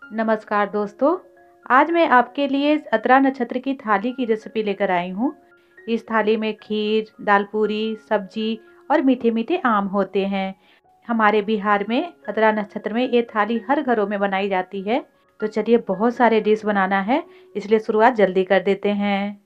नमस्कार दोस्तों। आज मैं आपके लिए अतरा नक्षत्र की थाली की रेसिपी लेकर आई हूँ। इस थाली में खीर, दाल पूरी, सब्जी और मीठे मीठे आम होते हैं। हमारे बिहार में अतरा नक्षत्र में ये थाली हर घरों में बनाई जाती है। तो चलिए, बहुत सारे डिश बनाना है, इसलिए शुरुआत जल्दी कर देते हैं।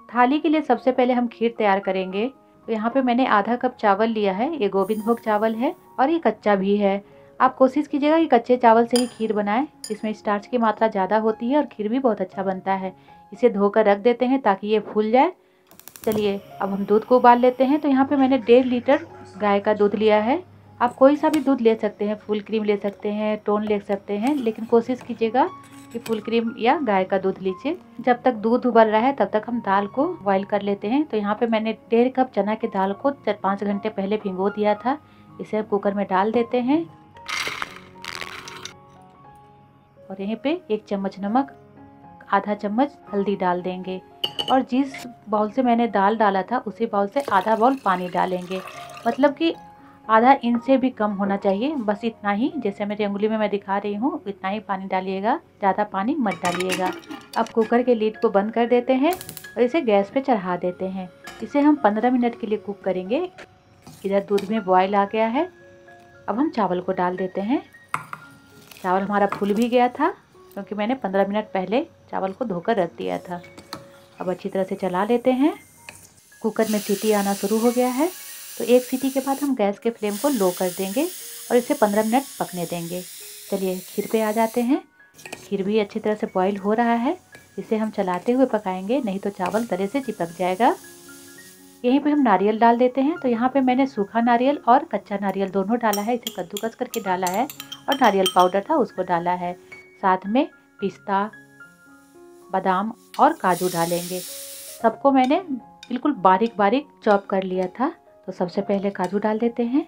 थाली के लिए सबसे पहले हम खीर तैयार करेंगे। तो यहाँ पे मैंने आधा कप चावल लिया है। ये गोविंद भोग चावल है और ये कच्चा भी है। आप कोशिश कीजिएगा कि कच्चे चावल से ही खीर बनाएं। इसमें स्टार्च की मात्रा ज़्यादा होती है और खीर भी बहुत अच्छा बनता है। इसे धोकर रख देते हैं ताकि ये फूल जाए। चलिए, अब हम दूध को उबाल लेते हैं। तो यहाँ पे मैंने 1.5 लीटर गाय का दूध लिया है। आप कोई सा भी दूध ले सकते हैं, फुल क्रीम ले सकते हैं, टोन ले सकते हैं, लेकिन कोशिश कीजिएगा कि फुल क्रीम या गाय का दूध लीजिए। जब तक दूध उबल रहा है तब तक हम दाल को बॉईल कर लेते हैं। तो यहाँ पे मैंने 1.5 कप चना की दाल को 4-5 घंटे पहले भिगो दिया था। इसे अब कुकर में डाल देते हैं और यहीं पे 1 चम्मच नमक, आधा चम्मच हल्दी डाल देंगे और जिस बाउल से मैंने दाल डाला था उसी बाउल से आधा बाउल पानी डालेंगे। मतलब कि आधा इंच से भी कम होना चाहिए, बस इतना ही। जैसे मेरी उंगली में मैं दिखा रही हूँ इतना ही पानी डालिएगा, ज़्यादा पानी मत डालिएगा। अब कुकर के लीड को बंद कर देते हैं और इसे गैस पे चढ़ा देते हैं। इसे हम 15 मिनट के लिए कुक करेंगे। इधर दूध में बॉयल आ गया है। अब हम चावल को डाल देते हैं। चावल हमारा फूल भी गया था क्योंकि मैंने 15 मिनट पहले चावल को धोकर रख दिया था। अब अच्छी तरह से चला लेते हैं। कुकर में सीटी आना शुरू हो गया है। तो एक सीटी के बाद हम गैस के फ्लेम को लो कर देंगे और इसे 15 मिनट पकने देंगे। चलिए, खीर पे आ जाते हैं। खीर भी अच्छी तरह से बॉईल हो रहा है। इसे हम चलाते हुए पकाएंगे, नहीं तो चावल तले से चिपक जाएगा। यहीं पे हम नारियल डाल देते हैं। तो यहाँ पे मैंने सूखा नारियल और कच्चा नारियल दोनों डाला है। इसे कद्दूकस करके डाला है और नारियल पाउडर था उसको डाला है। साथ में पिस्ता, बादाम और काजू डालेंगे। सबको मैंने बिल्कुल बारीक बारीक चॉप कर लिया था। तो सबसे पहले काजू डाल देते हैं,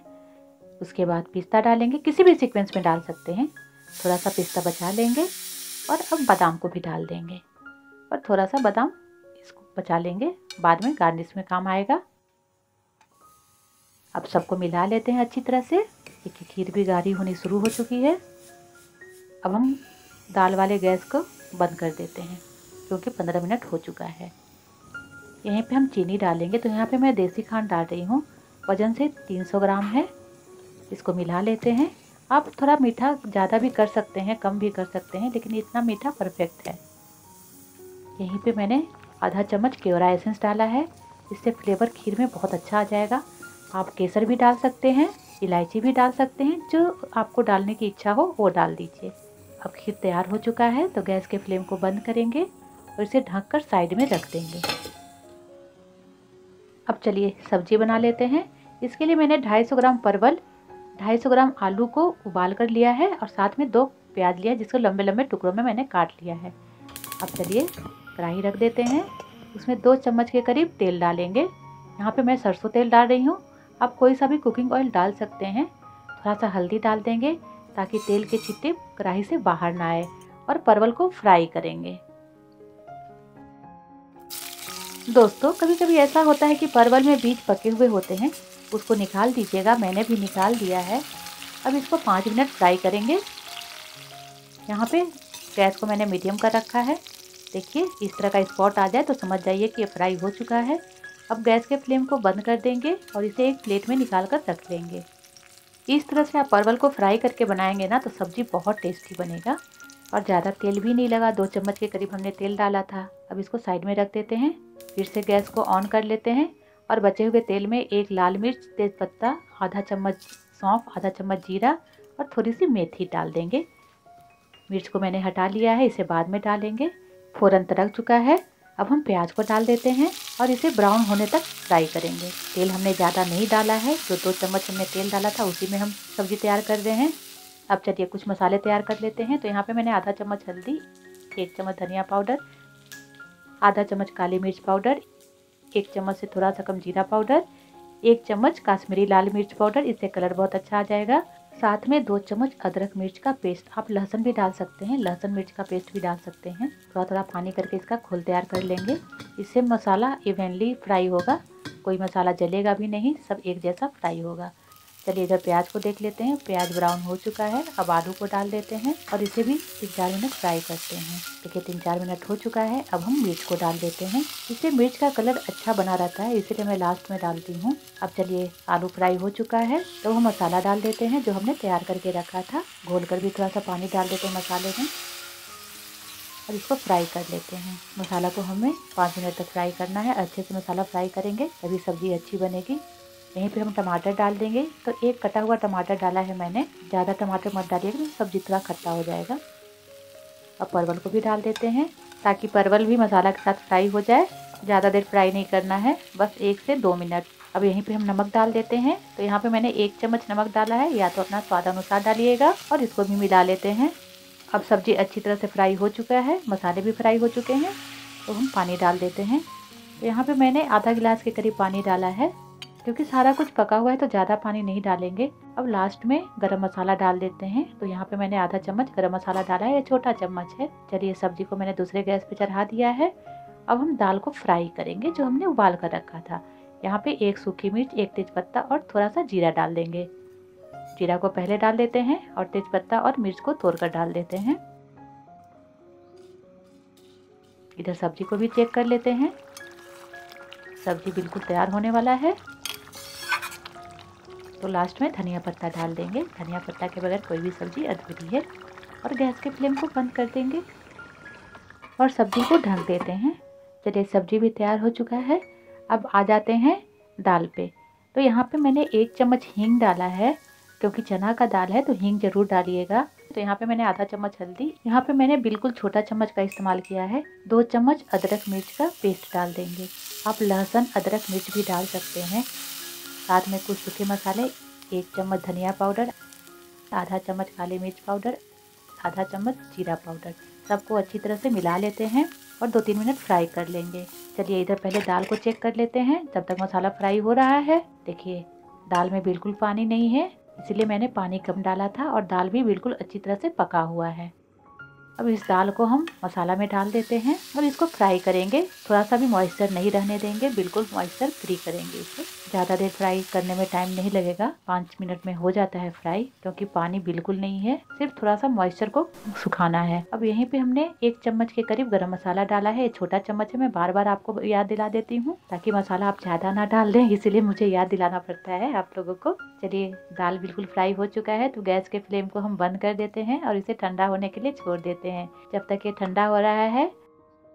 उसके बाद पिस्ता डालेंगे। किसी भी सीक्वेंस में डाल सकते हैं। थोड़ा सा पिस्ता बचा लेंगे और अब बादाम को भी डाल देंगे और थोड़ा सा बादाम इसको बचा लेंगे, बाद में गार्निश में काम आएगा। अब सबको मिला लेते हैं अच्छी तरह से। देखिए, खीर भी गाढ़ी होनी शुरू हो चुकी है। अब हम दाल वाले गैस को बंद कर देते हैं क्योंकि 15 मिनट हो चुका है। यहीं पे हम चीनी डालेंगे। तो यहाँ पे मैं देसी खांड डाल रही हूँ, वजन से 300 ग्राम है। इसको मिला लेते हैं। आप थोड़ा मीठा ज़्यादा भी कर सकते हैं, कम भी कर सकते हैं, लेकिन इतना मीठा परफेक्ट है। यहीं पे मैंने आधा चम्मच केवड़ा एसेंस डाला है। इससे फ्लेवर खीर में बहुत अच्छा आ जाएगा। आप केसर भी डाल सकते हैं, इलायची भी डाल सकते हैं, जो आपको डालने की इच्छा हो वो डाल दीजिए। अब खीर तैयार हो चुका है। तो गैस के फ्लेम को बंद करेंगे और इसे ढककर साइड में रख देंगे। अब चलिए सब्जी बना लेते हैं। इसके लिए मैंने 250 ग्राम परवल, 250 ग्राम आलू को उबाल कर लिया है और साथ में 2 प्याज लिया जिसको लंबे लंबे टुकड़ों में मैंने काट लिया है। अब चलिए कढ़ाई रख देते हैं। उसमें 2 चम्मच के करीब तेल डालेंगे। यहाँ पे मैं सरसों तेल डाल रही हूँ। आप कोई सा भी कुकिंग ऑयल डाल सकते हैं। थोड़ा सा हल्दी डाल देंगे ताकि तेल के छिट्टे कढ़ाई से बाहर ना आए और परवल को फ्राई करेंगे। दोस्तों, कभी कभी ऐसा होता है कि परवल में बीज पके हुए होते हैं, उसको निकाल दीजिएगा। मैंने भी निकाल दिया है। अब इसको 5 मिनट फ्राई करेंगे। यहाँ पे गैस को मैंने मीडियम कर रखा है। देखिए, इस तरह का स्पॉट आ जाए तो समझ जाइए कि ये फ्राई हो चुका है। अब गैस के फ्लेम को बंद कर देंगे और इसे एक प्लेट में निकाल कर रख लेंगे। इस तरह से आप परवल को फ्राई करके बनाएंगे ना तो सब्ज़ी बहुत टेस्टी बनेगा और ज़्यादा तेल भी नहीं लगा। 2 चम्मच के करीब हमने तेल डाला था। अब इसको साइड में रख देते हैं। फिर से गैस को ऑन कर लेते हैं और बचे हुए तेल में 1 लाल मिर्च, तेज़पत्ता, आधा चम्मच सौंफ, आधा चम्मच जीरा और थोड़ी सी मेथी डाल देंगे। मिर्च को मैंने हटा लिया है, इसे बाद में डालेंगे। फ़ौरन तड़क चुका है। अब हम प्याज को डाल देते हैं और इसे ब्राउन होने तक फ्राई करेंगे। तेल हमने ज़्यादा नहीं डाला है, जो 2 चम्मच हमने तेल डाला था उसी में हम सब्ज़ी तैयार कर रहे हैं। अब चलिए कुछ मसाले तैयार कर लेते हैं। तो यहाँ पे मैंने आधा चम्मच हल्दी, 1 चम्मच धनिया पाउडर, आधा चम्मच काली मिर्च पाउडर, 1 चम्मच से थोड़ा सा कम जीरा पाउडर, 1 चम्मच काश्मीरी लाल मिर्च पाउडर, इससे कलर बहुत अच्छा आ जाएगा। साथ में 2 चम्मच अदरक मिर्च का पेस्ट। आप लहसुन भी डाल सकते हैं, लहसुन मिर्च का पेस्ट भी डाल सकते हैं। थोड़ा थोड़ा पानी करके इसका घोल तैयार कर लेंगे। इससे मसाला इवनली फ्राई होगा कोई मसाला जलेगा भी नहीं, सब एक जैसा फ्राई होगा। चलिए इधर प्याज को देख लेते हैं। प्याज ब्राउन हो चुका है। अब आलू को डाल देते हैं और इसे भी 3-4 मिनट फ्राई करते हैं। देखिए 3-4 मिनट हो चुका है। अब हम मिर्च को डाल देते हैं। इससे मिर्च का कलर अच्छा बना रहता है, इसलिए मैं लास्ट में डालती हूँ। अब चलिए आलू फ्राई हो चुका है तो हम मसाला डाल देते हैं जो हमने तैयार करके रखा था। घोल कर भी थोड़ा सा पानी डाल देते हैं मसाले में और इसको फ्राई कर लेते हैं। मसाला को हमें 5 मिनट तक फ्राई करना है। अच्छे से मसाला फ्राई करेंगे तभी सब्ज़ी अच्छी बनेगी। यहीं पे हम टमाटर डाल देंगे। तो एक कटा हुआ टमाटर डाला है मैंने, ज़्यादा टमाटर मत डालिएगा तो सब्जी थोड़ा खट्टा हो जाएगा। अब परवल को भी डाल देते हैं ताकि परवल भी मसाला के साथ फ्राई हो जाए। ज़्यादा देर फ्राई नहीं करना है, बस 1 से 2 मिनट। अब यहीं पे हम नमक डाल देते हैं। तो यहाँ पे मैंने 1 चम्मच नमक डाला है, या तो अपना स्वाद अनुसार डालिएगा। और इसको भी मिला लेते हैं। अब सब्जी अच्छी तरह से फ्राई हो चुका है, मसाले भी फ्राई हो चुके हैं, तो हम पानी डाल देते हैं। तो यहाँ पे मैंने आधा गिलास के करीब पानी डाला है, क्योंकि सारा कुछ पका हुआ है तो ज़्यादा पानी नहीं डालेंगे। अब लास्ट में गरम मसाला डाल देते हैं। तो यहाँ पे मैंने आधा चम्मच गरम मसाला डाला है, ये छोटा चम्मच है। चलिए सब्जी को मैंने दूसरे गैस पे चढ़ा दिया है। अब हम दाल को फ्राई करेंगे जो हमने उबाल कर रखा था। यहाँ पे 1 सूखी मिर्च, 1 तेजपत्ता और थोड़ा सा जीरा डाल देंगे। जीरा को पहले डाल देते हैं और तेजपत्ता और मिर्च को तोड़ कर डाल देते हैं। इधर सब्जी को भी चेक कर लेते हैं। सब्जी बिल्कुल तैयार होने वाला है। तो लास्ट में धनिया पत्ता डाल देंगे। धनिया पत्ता के बगैर कोई भी सब्जी अधूरी है। और गैस के फ्लेम को बंद कर देंगे और सब्जी को ढक देते हैं। चलिए सब्जी भी तैयार हो चुका है। अब आ जाते हैं दाल पे। तो यहाँ पे मैंने 1 चम्मच हींग डाला है, क्योंकि चना का दाल है तो हींग जरूर डालिएगा। तो यहाँ पे मैंने आधा चम्मच हल्दी, यहाँ पे मैंने बिल्कुल छोटा चम्मच का इस्तेमाल किया है। 2 चम्मच अदरक मिर्च का पेस्ट डाल देंगे। आप लहसुन अदरक मिर्च भी डाल सकते हैं। साथ में कुछ सूखे मसाले, 1 चम्मच धनिया पाउडर, आधा चम्मच काली मिर्च पाउडर, आधा चम्मच जीरा पाउडर। सबको अच्छी तरह से मिला लेते हैं और 2-3 मिनट फ्राई कर लेंगे। चलिए इधर पहले दाल को चेक कर लेते हैं जब तक मसाला फ्राई हो रहा है। देखिए दाल में बिल्कुल पानी नहीं है, इसलिए मैंने पानी कम डाला था और दाल भी बिल्कुल अच्छी तरह से पका हुआ है। अब इस दाल को हम मसाला में डाल देते हैं और इसको फ्राई करेंगे। थोड़ा सा भी मॉइस्चर नहीं रहने देंगे, बिल्कुल मॉइस्चर फ्री करेंगे इसे। ज़्यादा देर फ्राई करने में टाइम नहीं लगेगा, 5 मिनट में हो जाता है फ्राई, क्योंकि पानी बिल्कुल नहीं है, सिर्फ थोड़ा सा मॉइस्चर को सुखाना है। अब यहीं पे हमने 1 चम्मच के करीब गरम मसाला डाला है। छोटा चम्मच है, मैं बार बार आपको याद दिला देती हूँ ताकि मसाला आप ज़्यादा ना डाल दें, इसलिए मुझे याद दिलाना पड़ता है आप लोगों को। चलिए दाल बिल्कुल फ्राई हो चुका है तो गैस के फ्लेम को हम बंद कर देते हैं और इसे ठंडा होने के लिए छोड़ देते हैं। जब तक ये ठंडा हो रहा है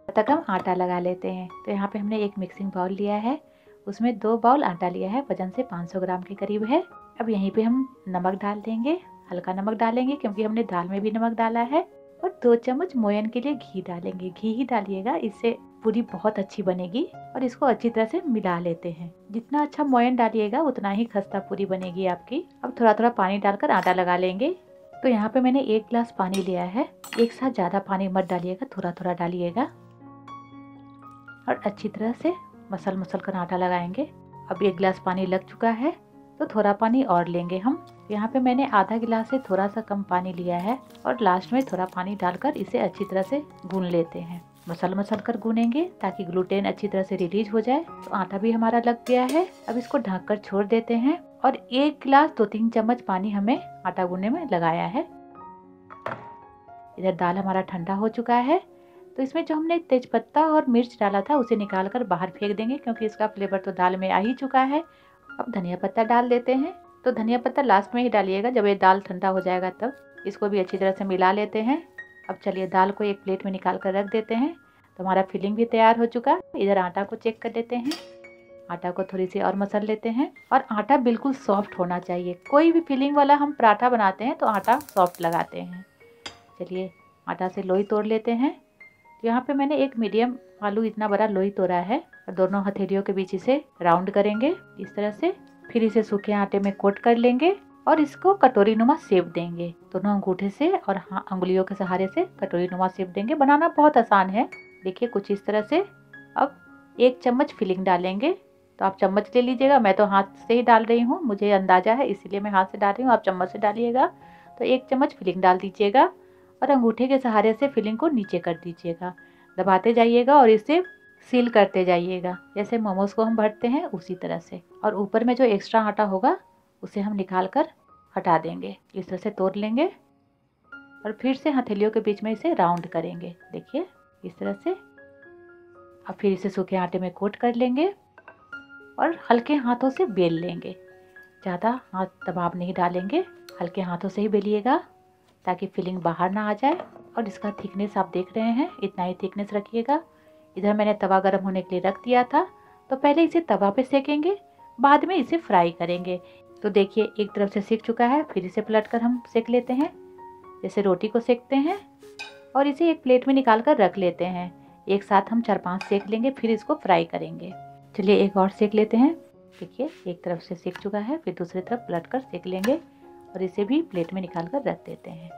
तब तक हम आटा लगा लेते हैं। तो यहाँ पे हमने एक मिक्सिंग बाउल लिया है, उसमें 2 बाउल आटा लिया है, वजन से 500 ग्राम के करीब है। अब यहीं पे हम नमक डाल देंगे, हल्का नमक डालेंगे क्योंकि हमने दाल में भी नमक डाला है। और 2 चम्मच मोयन के लिए घी डालेंगे। घी ही डालिएगा, इससे पूरी बहुत अच्छी बनेगी। और इसको अच्छी तरह से मिला लेते हैं। जितना अच्छा मोयन डालिएगा उतना ही खस्ता पूरी बनेगी आपकी। अब थोड़ा थोड़ा पानी डालकर आटा लगा लेंगे। तो यहाँ पे मैंने 1 गिलास पानी लिया है। एक साथ ज़्यादा पानी मत डालिएगा, थोड़ा थोड़ा डालिएगा और अच्छी तरह से मसल कर आटा लगाएंगे। अब 1 गिलास पानी लग चुका है तो थोड़ा पानी और लेंगे हम। यहाँ पे मैंने आधा गिलास से थोड़ा सा कम पानी लिया है और लास्ट में थोड़ा पानी डालकर इसे अच्छी तरह से गून लेते हैं। मसल कर गूनेंगे ताकि ग्लूटेन अच्छी तरह से रिलीज हो जाए। तो आटा भी हमारा लग गया है। अब इसको ढककर छोड़ देते हैं और 1 गिलास 2-3 चम्मच पानी हमें आटा गूनने में लगाया है। इधर दाल हमारा ठंडा हो चुका है तो इसमें जो हमने तेजपत्ता और मिर्च डाला था उसे निकाल कर बाहर फेंक देंगे, क्योंकि इसका फ्लेवर तो दाल में आ ही चुका है। अब धनिया पत्ता डाल देते हैं। तो धनिया पत्ता लास्ट में ही डालिएगा, जब ये दाल ठंडा हो जाएगा तब। इसको भी अच्छी तरह से मिला लेते हैं। अब चलिए दाल को एक प्लेट में निकाल कर रख देते हैं। तो हमारा फिलिंग भी तैयार हो चुका। इधर आटा को चेक कर लेते हैं। आटा को थोड़ी सी और मसल लेते हैं और आटा बिल्कुल सॉफ्ट होना चाहिए। कोई भी फिलिंग वाला हम पराठा बनाते हैं तो आटा सॉफ्ट लगाते हैं। चलिए आटा से लोई तोड़ लेते हैं। तो यहाँ पे मैंने एक मीडियम आलू इतना बड़ा लोई तोड़ा है और दोनों हथेलियों के बीच इसे राउंड करेंगे इस तरह से। फिर इसे सूखे आटे में कोट कर लेंगे और इसको कटोरी नुमा शेप देंगे। दोनों अंगूठे से और अंगुलियों के सहारे से कटोरी नुमा शेप देंगे। बनाना बहुत आसान है, देखिए कुछ इस तरह से। अब 1 चम्मच फिलिंग डालेंगे। तो आप चम्मच ले लीजिएगा, मैं तो हाथ से ही डाल रही हूँ, मुझे अंदाजा है इसीलिए मैं हाथ से डाल रही हूँ, आप चम्मच से डालिएगा। तो 1 चम्मच फिलिंग डाल दीजिएगा और अंगूठे के सहारे से फिलिंग को नीचे कर दीजिएगा। दबाते जाइएगा और इसे सील करते जाइएगा, जैसे मोमोज को हम भरते हैं उसी तरह से। और ऊपर में जो एक्स्ट्रा आटा होगा उसे हम निकाल कर हटा देंगे। इस तरह से तोड़ लेंगे और फिर से हथेलियों के बीच में इसे राउंड करेंगे, देखिए इस तरह से। अब फिर इसे सूखे आटे में कोट कर लेंगे और हल्के हाथों से बेल लेंगे। ज़्यादा हाथ दबाव नहीं डालेंगे, हल्के हाथों से ही बेलिएगा ताकि फिलिंग बाहर ना आ जाए। और इसका थिकनेस आप देख रहे हैं, इतना ही थिकनेस रखिएगा। इधर मैंने तवा गर्म होने के लिए रख दिया था, तो पहले इसे तवा पे सेकेंगे, बाद में इसे फ्राई करेंगे। तो देखिए एक तरफ से सिक चुका है, फिर इसे पलट कर हम सेक लेते हैं जैसे रोटी को सेकते हैं। और इसे एक प्लेट में निकाल कर रख लेते हैं। एक साथ हम 4-5 सेक लेंगे, फिर इसको फ्राई करेंगे। चलिए एक और सेक लेते हैं। देखिए एक तरफ से सिक चुका है, फिर दूसरी तरफ पलट कर सेक लेंगे और इसे भी प्लेट में निकाल कर रख देते हैं।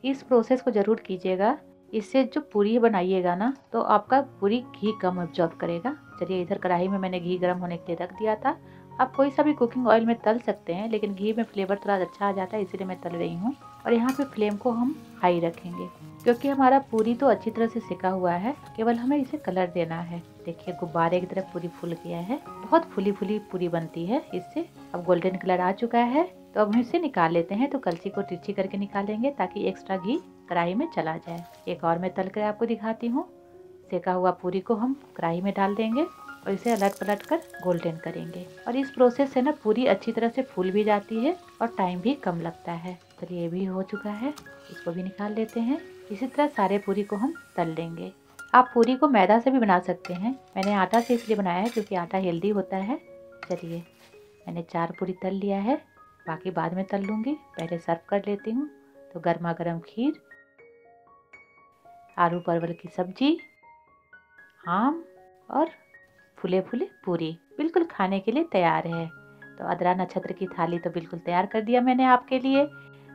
इस प्रोसेस को ज़रूर कीजिएगा, इससे जो पूरी बनाइएगा ना तो आपका पूरी घी कम एब्जॉर्ब करेगा। चलिए इधर कढ़ाई में मैंने घी गर्म होने के लिए रख दिया था। आप कोई सा भी कुकिंग ऑयल में तल सकते हैं, लेकिन घी में फ्लेवर थोड़ा अच्छा आ जाता है, इसीलिए मैं तल रही हूँ। और यहाँ पे फ्लेम को हम हाई रखेंगे क्योंकि हमारा पूरी तो अच्छी तरह से सिका हुआ है, केवल हमें इसे कलर देना है। देखिए गुब्बारे की तरफ पूरी फूल गया है, बहुत फूली फूली पूरी बनती है इससे। अब गोल्डन कलर आ चुका है, तो अब हम इसे निकाल लेते हैं। तो कलछी को तिरछी करके निकालेंगे ताकि एक्स्ट्रा घी कढ़ाई में चला जाए। एक और मैं तल कर आपको दिखाती हूँ। सेका हुआ पूरी को हम कढ़ाई में डाल देंगे और इसे अलट पलट कर गोल्डन करेंगे। और इस प्रोसेस से ना पूरी अच्छी तरह से फूल भी जाती है और टाइम भी कम लगता है। चलिए ये भी हो चुका है, इसको भी निकाल लेते हैं। इसी तरह सारे पूरी को हम तल लेंगे। आप पूरी को मैदा से भी बना सकते हैं, मैंने आटा से इसलिए बनाया है क्योंकि आटा हेल्दी होता है। चलिए मैंने 4 पूरी तल लिया है, बाकी बाद में तल लूँगी। पहले सर्व कर लेती हूँ। तो गर्मा गर्म खीर, आलू परवल की सब्जी, आम और फूले फूले पूरी बिल्कुल खाने के लिए तैयार है। तो आद्रा नक्षत्र की थाली तो बिल्कुल तैयार कर दिया मैंने आपके लिए।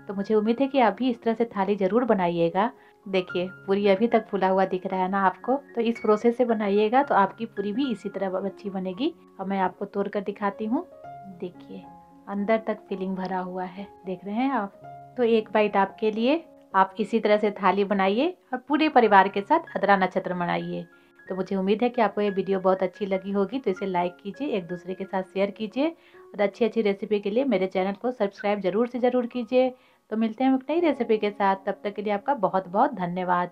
तो मुझे उम्मीद है कि आप भी इस तरह से थाली ज़रूर बनाइएगा। देखिए पूरी अभी तक फूला हुआ दिख रहा है ना आपको, तो इस प्रोसेस से बनाइएगा तो आपकी पूरी भी इसी तरह अच्छी बनेगी। अब मैं आपको तोड़ कर दिखाती हूँ। देखिए अंदर तक फिलिंग भरा हुआ है, देख रहे हैं आप। तो एक बाइट आपके लिए। आप इसी तरह से थाली बनाइए और पूरे परिवार के साथ आद्रा नक्षत्र मनाइए। तो मुझे उम्मीद है कि आपको ये वीडियो बहुत अच्छी लगी होगी, तो इसे लाइक कीजिए, एक दूसरे के साथ शेयर कीजिए और अच्छी अच्छी रेसिपी के लिए मेरे चैनल को सब्सक्राइब जरूर से ज़रूर कीजिए। तो मिलते हैं एक नई रेसिपी के साथ, तब तक के लिए आपका बहुत बहुत धन्यवाद।